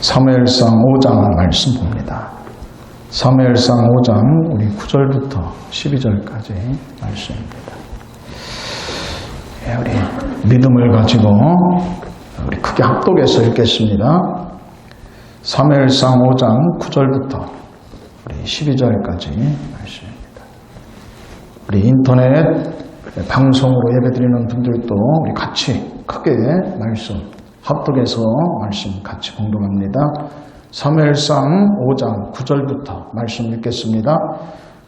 사무엘상 5장 말씀 봅니다. 사무엘상 5장 우리 9절부터 12절까지 말씀입니다. 우리 믿음을 가지고 우리 크게 합독해서 읽겠습니다. 사무엘상 5장 9절부터 우리 12절까지 말씀입니다. 우리 인터넷 방송으로 예배드리는 분들도 우리 같이 크게 말씀 합독해서 말씀 같이 공동합니다. 사무엘상 5장 9절부터 말씀 읽겠습니다.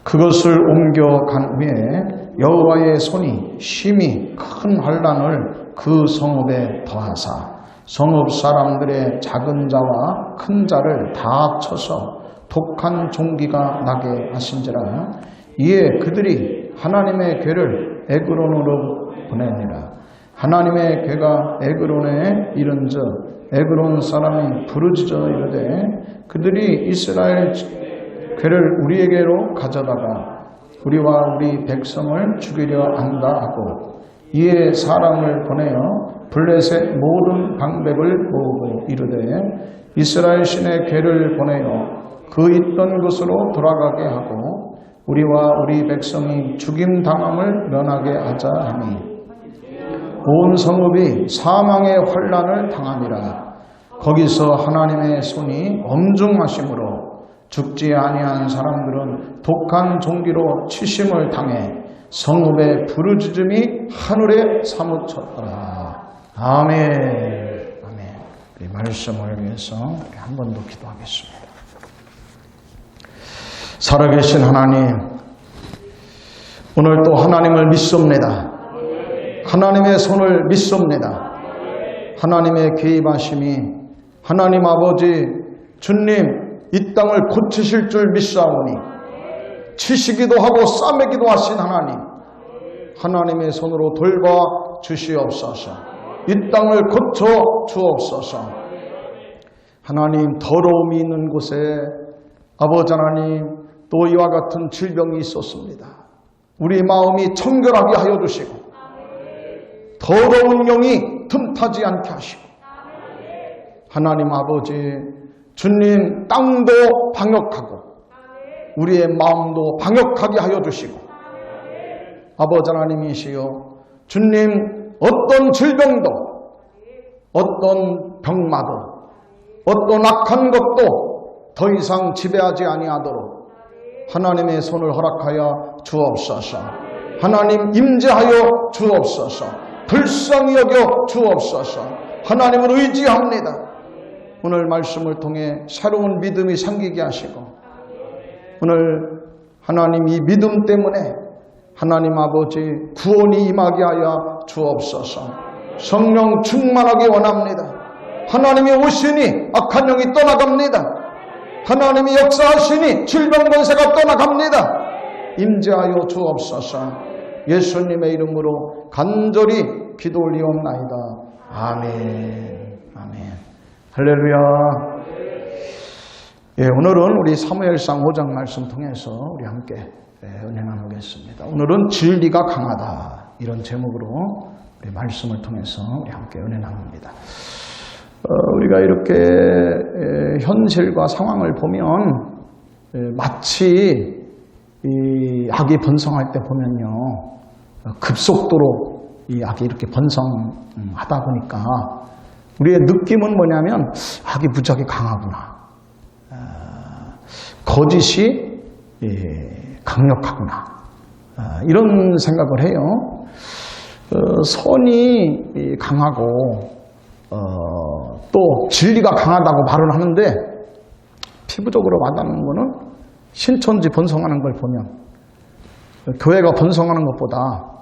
그것을 옮겨간 후에 여호와의 손이 심히 큰 환난을 그 성읍에 더하사 성읍 사람들의 작은 자와 큰 자를 다 합쳐서 독한 종기가 나게 하신지라. 이에 그들이 하나님의 궤를 에그론으로 보내니라. 하나님의 궤가 에그론에 이른즉 에그론 사람이 부르짖어 이르되 그들이 이스라엘 궤를 우리에게로 가져다가 우리와 우리 백성을 죽이려 한다 하고 이에 사람을 보내어 블레셋 모든 방백을 모으고 이르되 이스라엘 신의 궤를 보내어 그 있던 곳으로 돌아가게 하고 우리와 우리 백성이 죽임당함을 면하게 하자 하니 온 성읍이 사망의 환난을 당하니라. 거기서 하나님의 손이 엄중하심으로 죽지 아니한 사람들은 독한 종기로 치심을 당해 성읍의 부르짖음이 하늘에 사무쳤더라. 아멘. 아멘. 우리 말씀을 위해서 우리 한 번 더 기도하겠습니다. 살아계신 하나님, 오늘 또 하나님을 믿습니다. 하나님의 손을 믿습니다. 하나님의 개입하심이 하나님 아버지 주님 이 땅을 고치실 줄 믿사오니 치시기도 하고 싸매기도 하신 하나님, 하나님의 손으로 돌봐 주시옵소서. 이 땅을 고쳐 주옵소서. 하나님, 더러움이 있는 곳에 아버지 하나님 또 이와 같은 질병이 있었습니다. 우리 마음이 청결하게 하여 주시고 더러운 영이 틈타지 않게 하시고 하나님 아버지 주님 땅도 방역하고 우리의 마음도 방역하게 하여 주시고 아버지 하나님이시여 주님 어떤 질병도 어떤 병마도 어떤 악한 것도 더 이상 지배하지 아니하도록 하나님의 손을 허락하여 주옵소서. 하나님 임재하여 주옵소서. 불쌍히 여겨 주옵소서. 하나님을 의지합니다. 오늘 말씀을 통해 새로운 믿음이 생기게 하시고 오늘 하나님 이 믿음 때문에 하나님 아버지 구원이 임하게 하여 주옵소서. 성령 충만하게 원합니다. 하나님이 오시니 악한 영이 떠나갑니다. 하나님이 역사하시니 질병 권세가 떠나갑니다. 임재하여 주옵소서. 예수님의 이름으로 간절히 기도 올리옵나이다. 아멘. 아멘. 할렐루야. 예, 오늘은 우리 사무엘상 5장 말씀 통해서 우리 함께 은혜 나누겠습니다. 오늘은 진리가 강하다, 이런 제목으로 우리 말씀을 통해서 우리 함께 은혜 나눕니다. 우리가 이렇게 현실과 상황을 보면 마치 이 악이 번성할 때 보면요, 급속도로 이 악이 이렇게 번성하다 보니까 우리의 느낌은 뭐냐면 악이 무지하게 강하구나, 거짓이 강력하구나, 이런 생각을 해요. 선이 강하고 또 진리가 강하다고 말을 하는데 피부적으로 와닿는 거는 신천지 번성하는 걸 보면 교회가 번성하는 것보다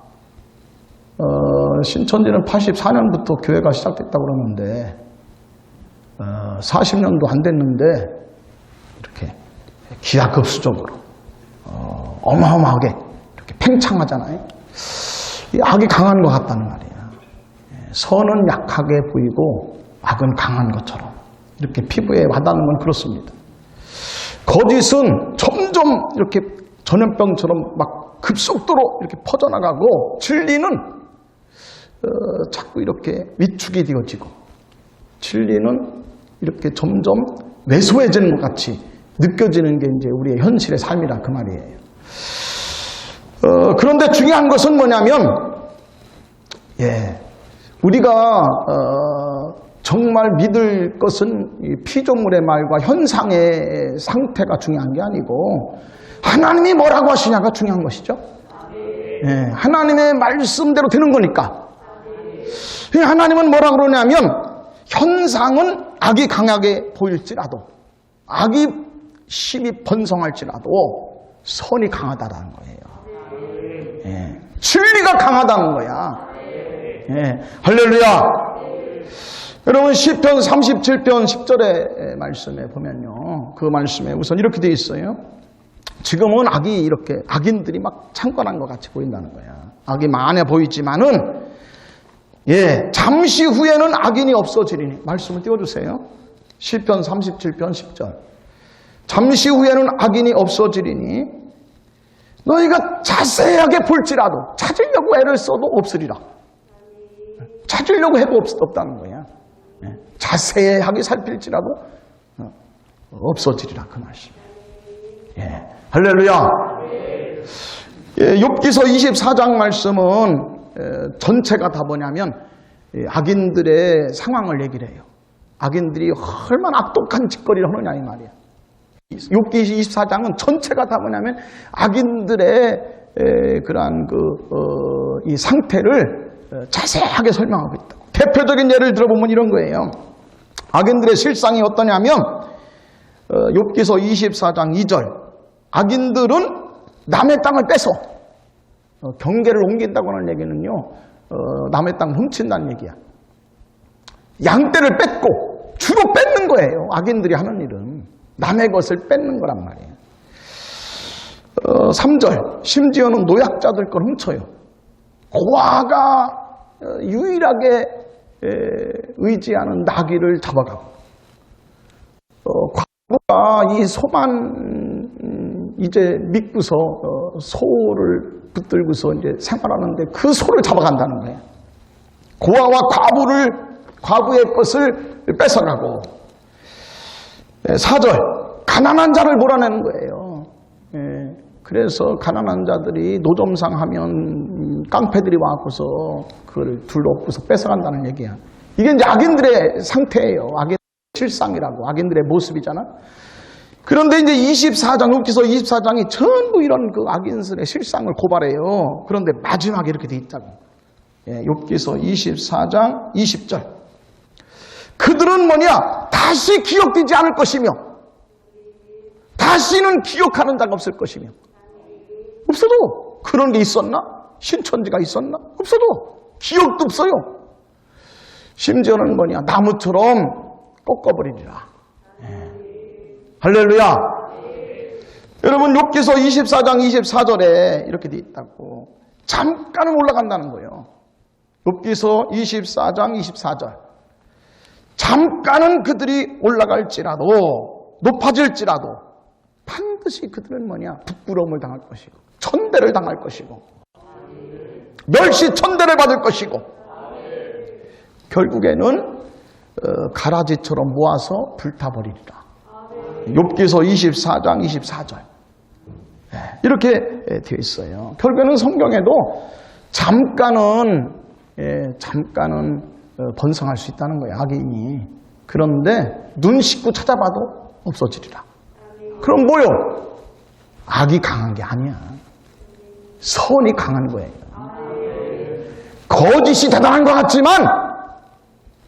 신천지는 84년부터 교회가 시작됐다고 그러는데 40년도 안 됐는데 이렇게 기하급수적으로 어마어마하게 이렇게 팽창하잖아요. 이 악이 강한 것 같다는 말이에요. 선은 약하게 보이고 악은 강한 것처럼 이렇게 피부에 와닿는 건 그렇습니다. 거짓은 점점 이렇게 전염병처럼 막 급속도로 이렇게 퍼져나가고 진리는 자꾸 이렇게 위축이 되어지고 진리는 이렇게 점점 왜소해지는 것 같이 느껴지는 게 이제 우리의 현실의 삶이라 그 말이에요. 그런데 중요한 것은 뭐냐면, 우리가 정말 믿을 것은 이 피조물의 말과 현상의 상태가 중요한 게 아니고 하나님이 뭐라고 하시냐가 중요한 것이죠. 하나님의 말씀대로 되는 거니까. 하나님은 뭐라고 그러냐면 현상은 악이 강하게 보일지라도, 악이 심히 번성할지라도 선이 강하다라는 거예요. 진리가 강하다는 거야. 할렐루야. 여러분 시편 37편 10절의 말씀에 보면요, 그 말씀에 우선 이렇게 되어 있어요. 지금은 악이 이렇게 악인들이 막 창건한 것 같이 보인다는 거야. 악이 많아 보이지만은 잠시 후에는 악인이 없어지리니. 말씀을 띄워주세요. 시편 37편 10절. 잠시 후에는 악인이 없어지리니 너희가 자세하게 볼지라도, 찾으려고 애를 써도 없으리라. 찾으려고 해도 없다는 거야. 자세하게 살필지라도 없어지리라, 그 말씀. 할렐루야. 욥기서 24장 말씀은 전체가 다 뭐냐면 악인들의 상황을 얘기를 해요. 악인들이 얼마나 악독한 짓거리를 하느냐 이 말이야. 욥기 24장은 전체가 다 뭐냐면 악인들의 그러한 이 상태를 자세하게 설명하고 있다. 대표적인 예를 들어보면 이런 거예요. 악인들의 실상이 어떠냐면 욥기서 24장 2절. 악인들은 남의 땅을 뺏어. 경계를 옮긴다고 하는 얘기는요, 남의 땅을 훔친다는 얘기야. 양떼를 뺏고 주로 뺏는 거예요. 악인들이 하는 일은 남의 것을 뺏는 거란 말이에요. 3절. 심지어는 노약자들 걸 훔쳐요. 고아가 유일하게 의지하는 나귀를 잡아가고, 과부가 이 소만 이제 믿고서 소를 붙들고서 이제 생활하는데 그 소를 잡아간다는 거예요. 고아와 과부의 것을 뺏어가고. 4절. 가난한 자를 몰아내는 거예요. 그래서 가난한 자들이 노점상 하면 깡패들이 와갖고서 그걸 둘러엎고서 뺏어간다는 얘기야. 이게 이제 악인들의 상태예요. 악인들의 실상이라고, 악인들의 모습이잖아. 그런데 이제 24장, 욥기서 24장이 전부 이런 그 악인들의 실상을 고발해요. 그런데 마지막에 이렇게 돼 있다고. 욥기서 24장 20절. 그들은 뭐냐? 다시 기억되지 않을 것이며 다시는 기억하는 자가 없을 것이며. 없어도 그런 게 있었나? 신천지가 있었나? 없어도 기억도 없어요. 심지어는 뭐냐? 나무처럼 꺾어버리리라. 할렐루야. 여러분 욥기서 24장 24절에 이렇게 돼 있다고. 잠깐은 올라간다는 거예요. 욥기서 24장 24절. 잠깐은 그들이 올라갈지라도, 높아질지라도 반드시 그들은 뭐냐? 부끄러움을 당할 것이고 천대를 당할 것이고 멸시 천대를 받을 것이고 결국에는 가라지처럼 모아서 불타버리리라. 욥기서 24장 24절. 이렇게 되어 있어요. 결국에는 성경에도 잠깐은 번성할 수 있다는 거예요, 악인이. 그런데 눈 씻고 찾아봐도 없어지리라. 그럼 뭐요? 악이 강한 게 아니야. 선이 강한 거예요. 거짓이 대단한 것 같지만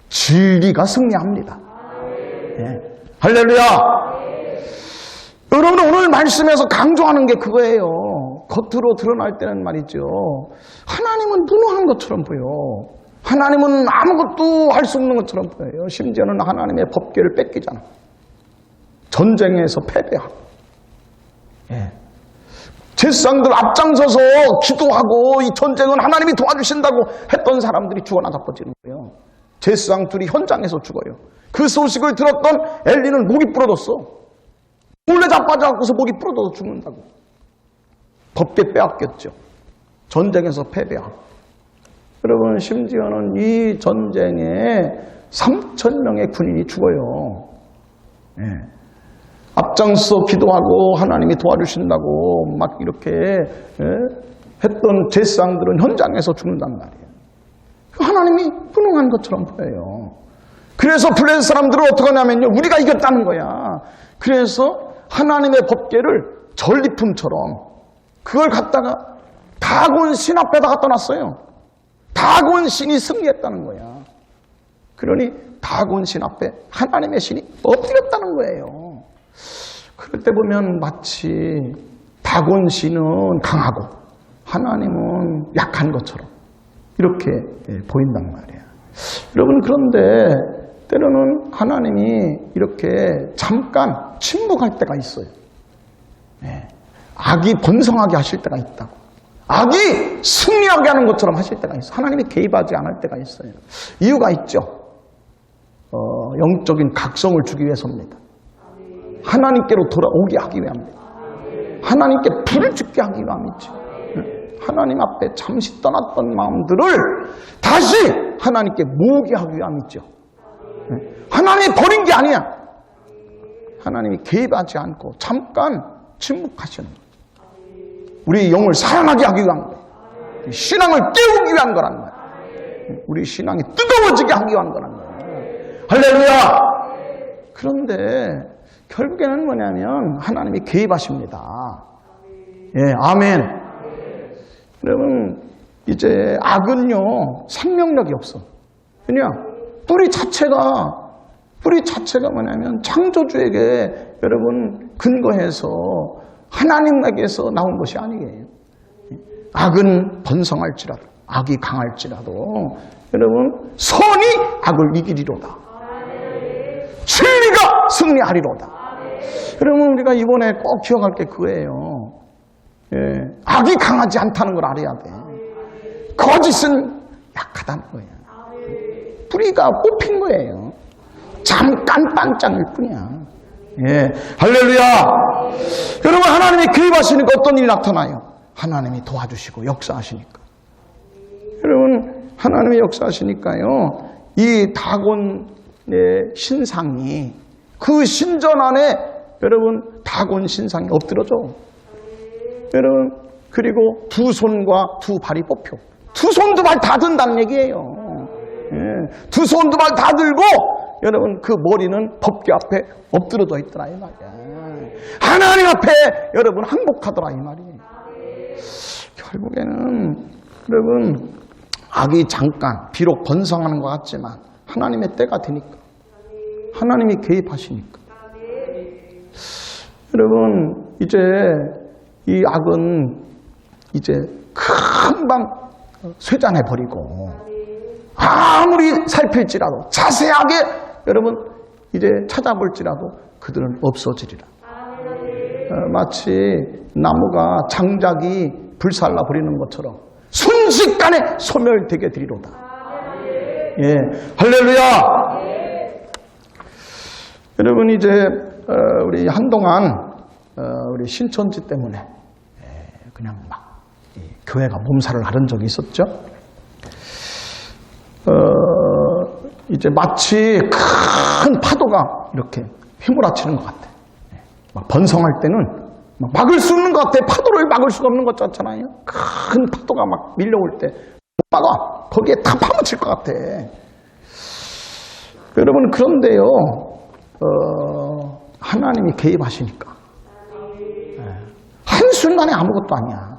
진리가 승리합니다. 할렐루야. 여러분 오늘 말씀에서 강조하는 게 그거예요. 겉으로 드러날 때는 말이죠, 하나님은 무능한 것처럼 보여. 하나님은 아무것도 할 수 없는 것처럼 보여요. 심지어는 하나님의 법궤를 뺏기잖아. 전쟁에서 패배하고. 제사장들 앞장서서 기도하고 이 전쟁은 하나님이 도와주신다고 했던 사람들이 죽어나가 버리는 거예요. 제사장 둘이 현장에서 죽어요. 그 소식을 들었던 엘리는 목이 부러졌어. 몰래 자빠져갖고서 목이 부러져서 죽는다고. 법궤 빼앗겼죠. 전쟁에서 패배하고. 여러분 심지어는 이 전쟁에 3,000명의 군인이 죽어요. 예. 앞장서 기도하고 하나님이 도와주신다고 막 이렇게 했던 제사장들은 현장에서 죽는단 말이에요. 하나님이 무능한 것처럼 보여요. 그래서 블레셋 사람들은 어떻게 하냐면요, 우리가 이겼다는 거야. 그래서 하나님의 법궤를 전리품처럼 그걸 갖다가 다곤 신 앞에다 갖다 놨어요. 다곤 신이 승리했다는 거야. 그러니 다곤 신 앞에 하나님의 신이 엎드렸다는 거예요. 그럴 때 보면 마치 다곤 신은 강하고 하나님은 약한 것처럼 이렇게 보인단 말이에요. 여러분, 그런데 때로는 하나님이 이렇게 잠깐 침묵할 때가 있어요. 악이 번성하게 하실 때가 있다고. 악이 승리하게 하는 것처럼 하실 때가 있어요. 하나님이 개입하지 않을 때가 있어요. 이유가 있죠. 영적인 각성을 주기 위해서입니다. 하나님께로 돌아오게 하기 위함입니다. 하나님께 불을 죽게 하기 위함이죠. 하나님 앞에 잠시 떠났던 마음들을 다시 하나님께 모으게 하기 위함이죠. 하나님이 버린 게 아니야. 하나님이 개입하지 않고 잠깐 침묵하시는 거예요. 우리 영을 사랑하게 하기 위한 거예요. 신앙을 깨우기 위한 거란 말이에요. 우리 신앙이 뜨거워지게 하기 위한 거란 말이에요. 할렐루야! 그런데 결국에는 뭐냐면 하나님이 개입하십니다. 예, 아멘. 여러분, 이제 악은요, 생명력이 없어. 왜냐? 뿌리 자체가 뭐냐면 창조주에게 여러분 근거해서 하나님에게서 나온 것이 아니에요. 악은 번성할지라도, 악이 강할지라도 여러분, 선이 악을 이기리로다. 진리가 승리하리로다. 여러분, 우리가 이번에 꼭 기억할 게 그거예요. 예, 악이 강하지 않다는 걸 알아야 돼. 거짓은 약하다는 거예요. 뿌리가 뽑힌 거예요. 잠깐 반짝일 뿐이야. 예, 할렐루야. 여러분, 하나님이 개입하시니까 어떤 일이 나타나요? 하나님이 도와주시고 역사하시니까. 여러분, 하나님이 역사하시니까요, 이 다곤의 신상이, 그 신전 안에 여러분 다곤 신상이 엎드려져. 여러분, 그리고 두 손과 두 발이 뽑혀. 두 손 두 발 다 든다는 얘기예요. 예, 두 손 두 발 다 들고 여러분 그 머리는 법궤 앞에 엎드려져 있더라 이 말이야. 하나님 앞에 여러분 항복하더라 이 말이에요. 결국에는 여러분 악이 잠깐 비록 번성하는 것 같지만 하나님의 때가 되니까, 하나님이 개입하시니까. 여러분, 이제 이 악은 이제 금방 쇠잔해버리고 아무리 살필지라도 자세하게 여러분 이제 찾아볼지라도 그들은 없어지리라. 마치 나무가 장작이 불살라 버리는 것처럼 순식간에 소멸되게 되리로다. 예, 할렐루야. 여러분, 이제 우리 한동안 우리 신천지 때문에 그냥 막 교회가 몸살을 앓은 적이 있었죠. 이제 마치 큰 파도가 이렇게 휘몰아치는 것 같아. 막 번성할 때는 막 막을 수 없는 것 같아. 파도를 막을 수가 없는 것 같잖아요. 큰 파도가 막 밀려올 때 못 막아. 거기에 다 파묻힐 것 같아. 여러분, 그런데요, 하나님이 개입하시니까 한순간에 아무것도 아니야.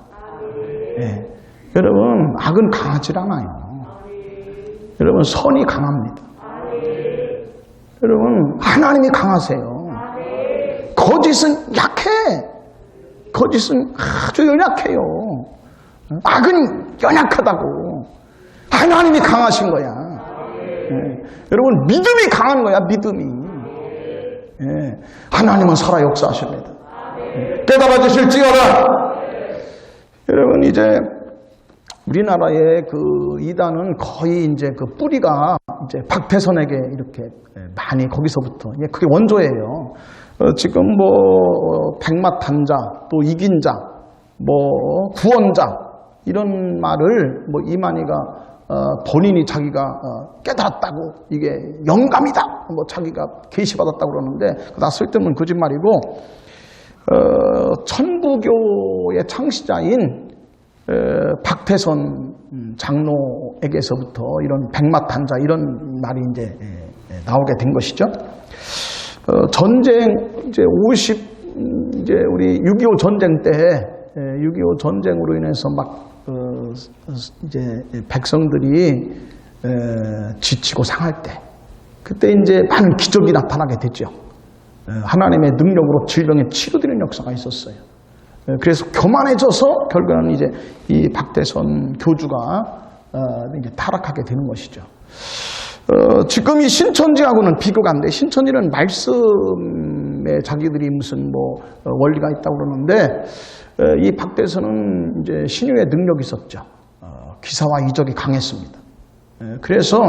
예. 여러분, 악은 강하지 않아요. 여러분, 선이 강합니다. 여러분, 하나님이 강하세요. 거짓은 약해. 거짓은 아주 연약해요. 악은 연약하다고. 하나님이 강하신 거야. 예. 여러분, 믿음이 강한 거야, 믿음이. 예. 하나님은 살아 역사하십니다. 예. 깨달아 주실지어다. 여러분, 이제 우리나라의 그 이단은 거의 이제 그 뿌리가 이제 박태선에게 이렇게 많이 거기서부터 그게 원조예요. 지금 뭐 백마탄자, 또 이긴 자, 뭐 구원자 이런 말을 뭐 이만희가 본인이 자기가 깨달았다고 이게 영감이다 뭐 자기가 계시받았다고 그러는데 다 쓸데없는 거짓말이고 천부교의 창시자인 박태선 장로에게서부터 이런 백마탄자 이런 말이 이제 나오게 된 것이죠. 전쟁 이제 이제 우리 6.25 전쟁 때 6.25 전쟁으로 인해서 막 이제 백성들이 지치고 상할 때 그때 이제 많은 기적이 나타나게 됐죠. 하나님의 능력으로 질병에 치료되는 역사가 있었어요. 그래서 교만해져서 결국에는 이제 이 박태선 교주가 이제 타락하게 되는 것이죠. 지금 이 신천지하고는 비교가 안 돼. 신천지는 말씀에 자기들이 무슨 뭐 원리가 있다고 그러는데 이 박태선은 이제 신유의 능력이 있었죠. 기사와 이적이 강했습니다. 그래서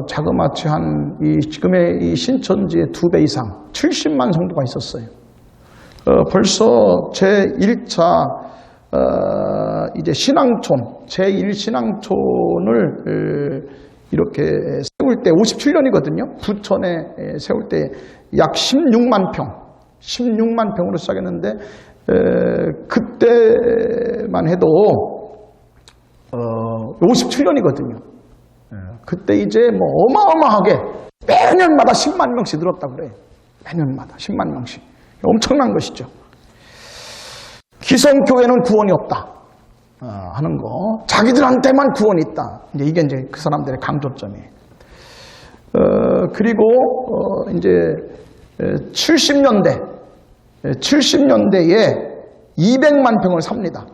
자그마치 한 지금의 이 신천지의 2배 이상 70만 성도가 있었어요. 벌써 제1차 이제 신앙촌 제1신앙촌을 이렇게 세울 때 57년이거든요. 부천에 세울 때 약 16만 평으로 시작했는데 그때만 해도 57년이거든요. 그때 이제 뭐 어마어마하게 매년마다 10만 명씩 늘었다고 그래요. 매년마다 10만 명씩. 엄청난 것이죠. 기성교회는 구원이 없다 하는 거, 자기들한테만 구원이 있다. 이게 이제 그 사람들의 강조점이에요. 그리고 이제 70년대에 200만 평을 삽니다.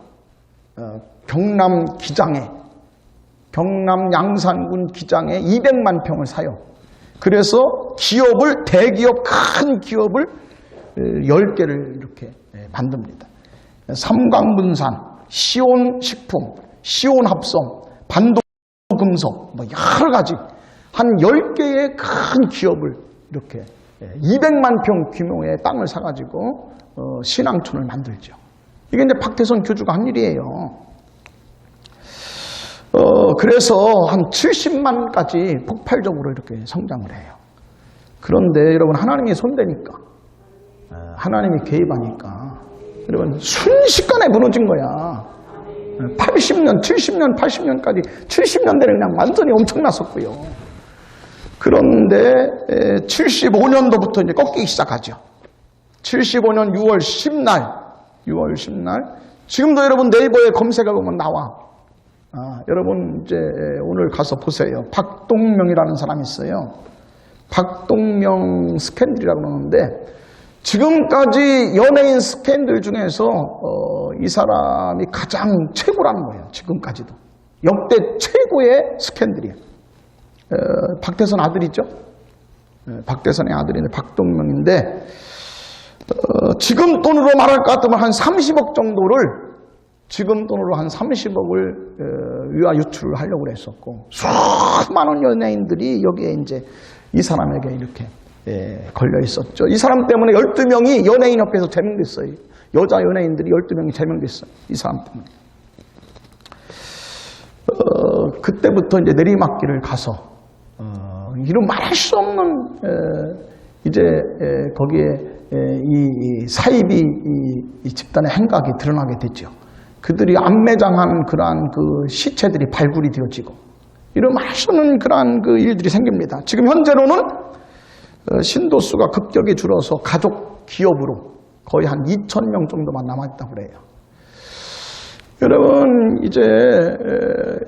경남 양산군 기장에 200만 평을 사요. 그래서 대기업, 큰 기업을 10개를 이렇게 만듭니다. 삼광분산, 시온식품, 시온합성, 반도금속, 뭐 여러 가지 한 10개의 큰 기업을 이렇게 200만 평 규모의 땅을 사가지고 신앙촌을 만들죠. 이게 이제 박태선 교주가 한 일이에요. 그래서 한 70만까지 폭발적으로 이렇게 성장을 해요. 그런데 여러분, 하나님이 손대니까, 하나님이 개입하니까, 여러분, 순식간에 무너진 거야. 80년, 70년, 80년까지, 70년대는 그냥 완전히 엄청났었고요. 그런데 75년도부터 이제 꺾이기 시작하죠. 75년 6월 10날, 지금도 여러분 네이버에 검색해 보면 나와. 여러분 이제 오늘 가서 보세요. 박동명이라는 사람이 있어요. 박동명 스캔들이라고 그러는데, 지금까지 연예인 스캔들 중에서 이 사람이 가장 최고라는 거예요. 지금까지도. 역대 최고의 스캔들이에요. 박태선 아들이죠. 박태선의 아들인데 박동명인데, 지금 돈으로 말할 것 같으면 한 30억 정도를, 지금 돈으로 한 30억을 위화 유출을 하려고 했었고, 수많은 연예인들이 여기에 이제 이 사람에게 이렇게 걸려 있었죠. 이 사람 때문에 12명이 연예인협회에서 제명됐어요. 여자 연예인들이 12명이 제명됐어요. 이 사람 때문에. 그때부터 이제 내리막길을 가서, 이런 말할 수 없는, 이제, 거기에, 이 사이비 이 집단의 행각이 드러나게 됐죠. 그들이 암매장한 그러한 그 시체들이 발굴이 되어지고, 이런 말할 수 없는 그러한 그 일들이 생깁니다. 지금 현재로는 신도수가 급격히 줄어서 가족 기업으로 거의 한 2,000명 정도만 남아있다고 그래요. 여러분, 이제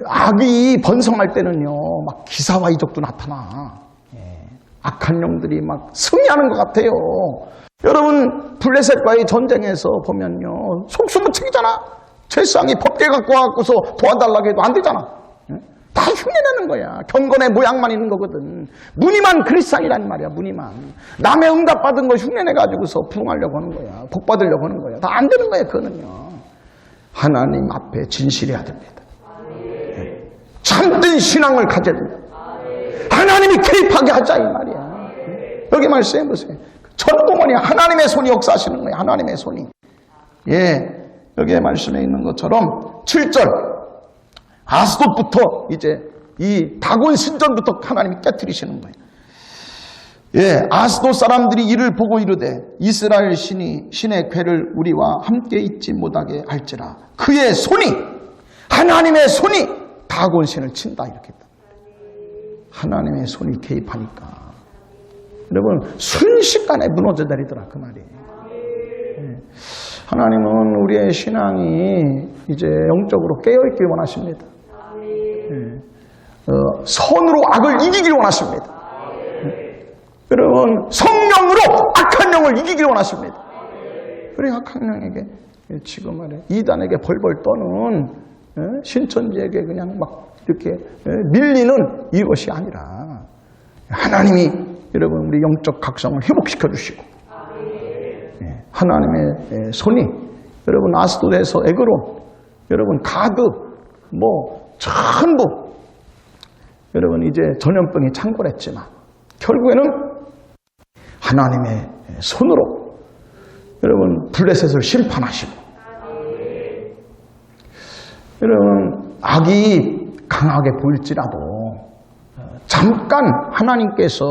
악이 번성할 때는요, 막 기사와 이적도 나타나. 악한 영들이 막 승리하는 것 같아요. 여러분, 블레셋과의 전쟁에서 보면요, 속수무책이잖아. 세상이 법계 갖고 와갖고서 도와달라고 해도 안 되잖아. 다 흉내내는 거야. 경건의 모양만 있는 거거든. 무늬만 그리스도인이란 말이야. 무늬만. 남의 응답받은 거 흉내내가지고서 부흥하려고 하는 거야. 복받으려고 하는 거야. 다 안 되는 거야. 그거는요. 하나님 앞에 진실해야 됩니다. 참된 신앙을 가져야 됩니다. 하나님이 개입하게 하자 이 말이야. 여기 말씀해 보세요. 전공원이 하나님의 손이 역사하시는 거예요. 하나님의 손이. 여기에 말씀에 있는 것처럼 7절, 아스돗부터 이제 이 다곤 신전부터 하나님이 깨뜨리시는 거예요. 예, 아스돗 사람들이 이를 보고 이르되 이스라엘 신의 궤를 우리와 함께 있지 못하게 할지라 그의 손이 하나님의 손이 다곤 신을 친다 이렇게 했다. 하나님의 손이 개입하니까 여러분 순식간에 무너져 내리더라 그 말이에요. 예. 하나님은 우리의 신앙이 이제 영적으로 깨어있길 원하십니다. 예. 선으로 악을 이기길 원하십니다. 여러분 성령으로 악한 영을 이기길 원하십니다. 그래 악한 영에게 지금 말해 이단에게 벌벌 떠는 신천지에게 그냥 막 이렇게 밀리는 이것이 아니라 하나님이 여러분 우리 영적 각성을 회복시켜 주시고 하나님의 손이 여러분 아스돗에서 에그론 여러분 가드 뭐 전부 여러분 이제 전염병이 창궐했지만 결국에는 하나님의 손으로 여러분 블레셋을 심판하시고 여러분 악이 강하게 보일지라도 잠깐 하나님께서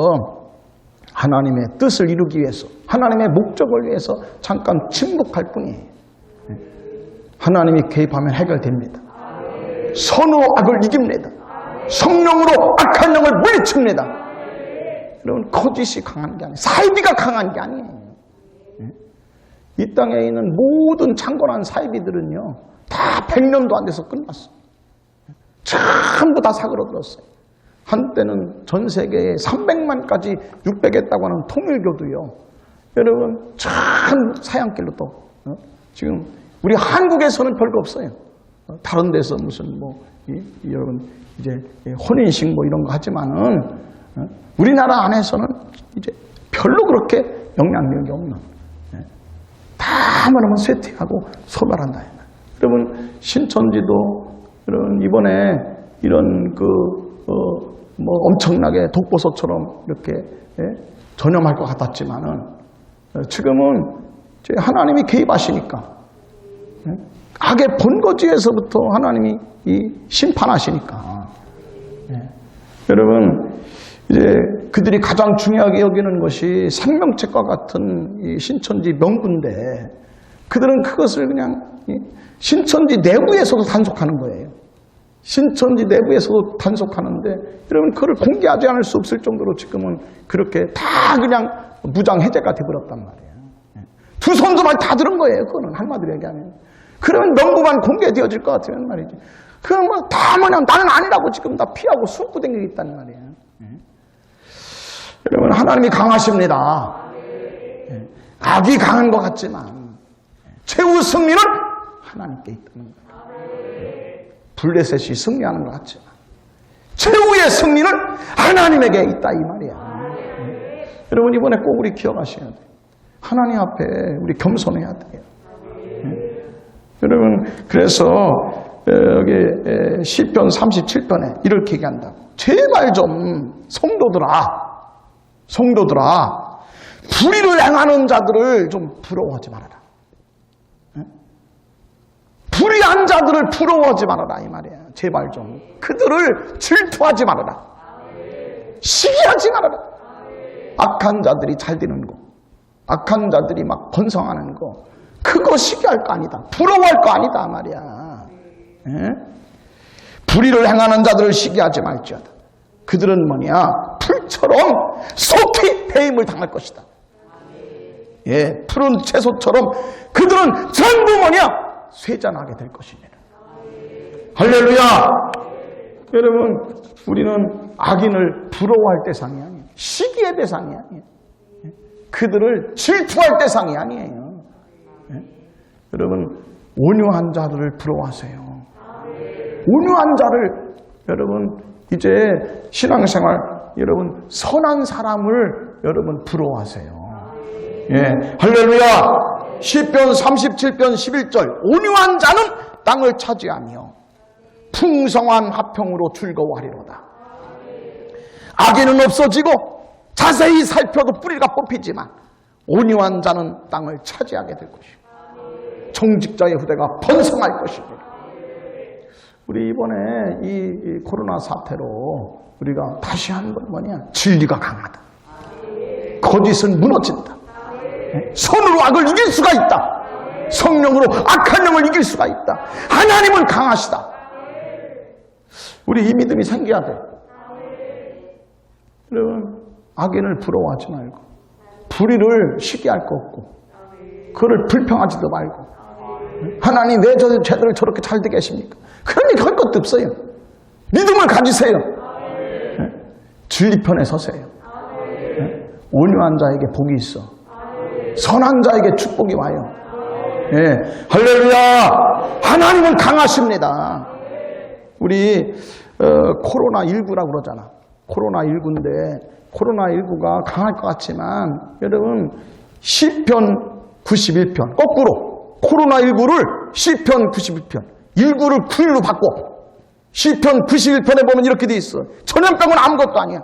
하나님의 뜻을 이루기 위해서 하나님의 목적을 위해서 잠깐 침묵할 뿐이에요. 하나님이 개입하면 해결됩니다. 선으로 악을 이깁니다. 성령으로 악한 영을 물리칩니다. 여러분 거짓이 강한 게 아니에요. 사이비가 강한 게 아니에요. 이 땅에 있는 모든 창궐한 사이비들은요 다 100년도 안 돼서 끝났어요. 전부 다 사그러들었어요. 한때는 전 세계에 300만까지 육백했다고 하는 통일교도요. 여러분 참 사양길로 또 지금 우리 한국에서는 별거 없어요. 다른 데서 무슨 뭐 여러분 이제 혼인식 뭐 이런 거 하지만은 우리나라 안에서는 이제 별로 그렇게 영향력이 없는 다 말하면 쇠퇴하고 소멸한다. 여러분 신천지도 여러분 이번에 이런 뭐 엄청나게 독보소처럼 이렇게 전염할 것 같았지만은 지금은 이제 하나님이 개입하시니까 악의 본거지에서부터 하나님이 심판하시니까 여러분 이제 그들이 가장 중요하게 여기는 것이 생명책과 같은 이 신천지 명분인데 그들은 그것을 그냥 신천지 내부에서도 단속하는 거예요. 신천지 내부에서도 단속하는데 여러분 그걸 공개하지 않을 수 없을 정도로 지금은 그렇게 다 그냥 무장 해제가 되어버렸단 말이에요. 두 손도 말 다 들은 거예요. 그거는 한마디로 얘기하면. 그러면 명부만 공개되어질 것 같으면 말이지. 그건 뭐 다 뭐냐 나는 아니라고 지금 다 피하고 숨고 댕기고 있다는 말이에요. 여러분 하나님이 강하십니다. 악이 강한 것 같지만 최후 승리는 하나님께 있다는 거예요. 블레셋이 승리하는 것 같지만 최후의 승리는 하나님에게 있다 이 말이야. 여러분 이번에 꼭 우리 기억하셔야 돼요. 하나님 앞에 우리 겸손해야 돼요. 여러분 그래서 여기 시편 37편에 이렇게 얘기한다고. 제발 좀 성도들아 불의를 행하는 자들을 좀 부러워하지 말아라. 불의한 자들을 부러워하지 말아라 이 말이야. 제발 좀 그들을 질투하지 말아라. 시기하지 말아라. 악한 자들이 잘 되는 거, 악한 자들이 막 번성하는 거, 그거 시기할 거 아니다. 부러워할 거 아니다 말이야. 불의를 행하는 자들을 시기하지 말지어다. 그들은 뭐냐? 풀처럼 속히 배임을 당할 것이다. 예, 푸른 채소처럼 그들은 전부 뭐냐? 쇠잔하게 될 것이니라. 할렐루야! 여러분, 우리는 악인을 부러워할 대상이 아니에요. 시기의 대상이 아니에요. 그들을 질투할 대상이 아니에요. 여러분, 온유한 자들을 부러워하세요. 온유한 자를 여러분 이제 신앙생활 여러분 선한 사람을 여러분 부러워하세요. 예, 할렐루야. 시편 37편 11절 온유한 자는 땅을 차지하며 풍성한 화평으로 즐거워하리로다. 악인은 없어지고 자세히 살펴도 뿌리가 뽑히지만 온유한 자는 땅을 차지하게 될 것이고 정직자의 후대가 번성할 것이니 우리 이번에 이 코로나 사태로 우리가 다시 한 번 뭐냐? 진리가 강하다. 거짓은 무너진다. 선으로 악을 이길 수가 있다. 성령으로 악한 영을 이길 수가 있다. 하나님은 강하시다. 우리 이 믿음이 생겨야 돼. 여러분, 악인을 부러워하지 말고, 불의를 시기할 거 없고, 그를 불평하지도 말고, 하나님 왜 쟤들을 저렇게 잘 되게 하십니까? 그런 얘기 할 것도 없어요. 믿음을 가지세요. 진리 편에 서세요. 온유한 자에게 복이 있어. 선한 자에게 축복이 와요. 할렐루야! 하나님은 강하십니다. 우리 코로나19라고 그러잖아. 코로나19인데 코로나19가 강할 것 같지만 여러분 시편 91편 거꾸로 코로나19를 시편 91편 19를 9일로 바꿔. 시편 91편에 보면 이렇게 돼 있어. 전염병은 아무것도 아니야.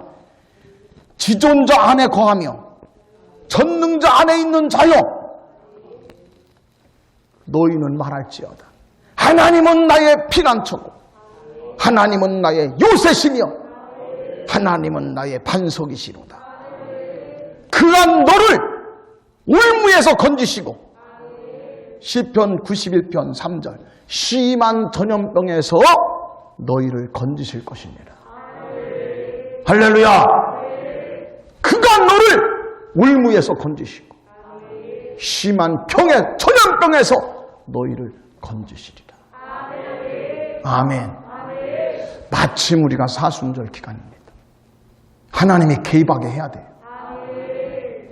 지존자 안에 거하며 전능자 안에 있는 자여 너희는 말할지어다. 하나님은 나의 피난처고 하나님은 나의 요새시며 하나님은 나의 반석이시로다. 그가 너를 올무에서 건지시고 시편 91편 3절 심한 전염병에서 너희를 건지실 것입니다. 할렐루야. 그가 너를 올무에서 건지시고 심한 전염병에서 너희를 건지시리라. 아멘. 마침 우리가 사순절 기간입니다. 하나님이 개입하게 해야 돼요.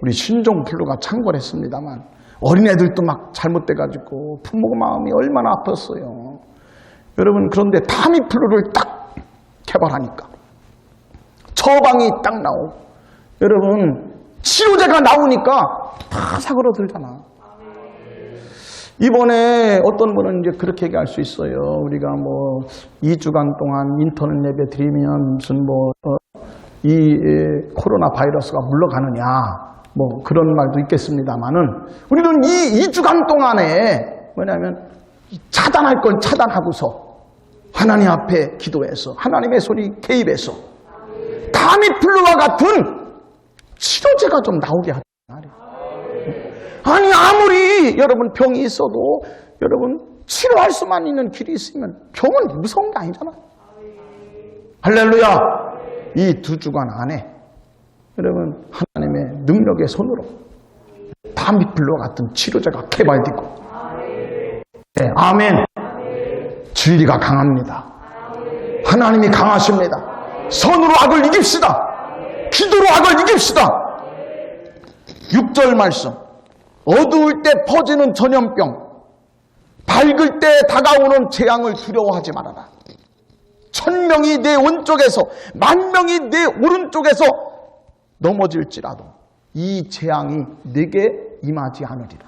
우리 신종플루가 창궐했습니다만 어린애들도 막 잘못돼가지고 부모 마음이 얼마나 아팠어요. 여러분, 그런데 타미플루를 딱 개발하니까 처방이 딱 나오고 여러분 치료제가 나오니까 다 사그러들잖아. 이번에 어떤 분은 이제 그렇게 얘기할 수 있어요. 우리가 뭐 2주간 동안 인터넷 예배 드리면 무슨 이 코로나 바이러스가 물러가느냐 뭐 그런 말도 있겠습니다만은 우리는 이 2주간 동안에 뭐냐면 차단할 건 차단하고서 하나님 앞에 기도해서 하나님의 손이 개입해서 타미플루와 같은 치료제가 좀 나오게 하자 말이에요. 아니 아무리 여러분 병이 있어도 여러분 치료할 수만 있는 길이 있으면 병은 무서운 게 아니잖아요. 할렐루야. 이 2주간 안에 여러분 하나님의 능력의 손으로 타미플루와 같은 치료제가 개발되고 네, 아멘. 진리가 강합니다. 하나님이 강하십니다. 선으로 악을 이깁시다. 기도로 악을 이깁시다. 6절 말씀. 어두울 때 퍼지는 전염병, 밝을 때 다가오는 재앙을 두려워하지 말아라. 1000명이 내 왼쪽에서 10,000명이 내 오른쪽에서 넘어질지라도 이 재앙이 내게 임하지 않으리라.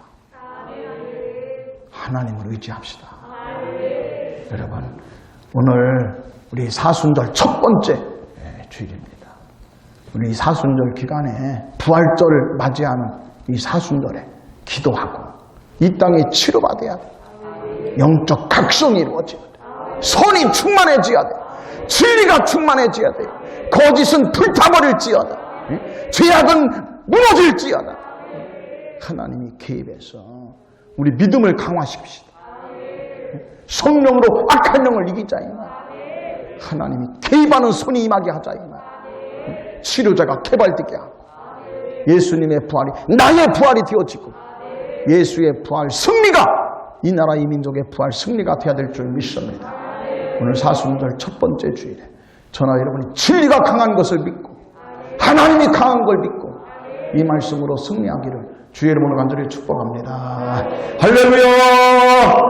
하나님을 의지합시다. 여러분, 오늘 우리 사순절 첫 번째 주일입니다. 우리 사순절 기간에 부활절을 맞이하는 이 사순절에 기도하고 이 땅에 치료받아야 돼. 영적 각성이 이루어져야 돼. 선이 충만해져야 돼. 진리가 충만해져야 돼. 거짓은 불타버릴지어다. 죄악은 무너질지어다. 하나님이 개입해서 우리 믿음을 강화시킵시다. 성령으로 악한 영을 이기자 이 말. 하나님이 개입하는 손이 임하게 하자 이 말. 치료자가 개발되게 하고 예수님의 부활이 나의 부활이 되어지고 예수의 부활 승리가 이 나라 이 민족의 부활 승리가 되어야 될 줄 믿습니다. 오늘 사순절 첫 번째 주일에 저나 여러분이 진리가 강한 것을 믿고 하나님이 강한 걸 믿고 이 말씀으로 승리하기를 주의 이름으로 간절히 축복합니다. 할렐루야.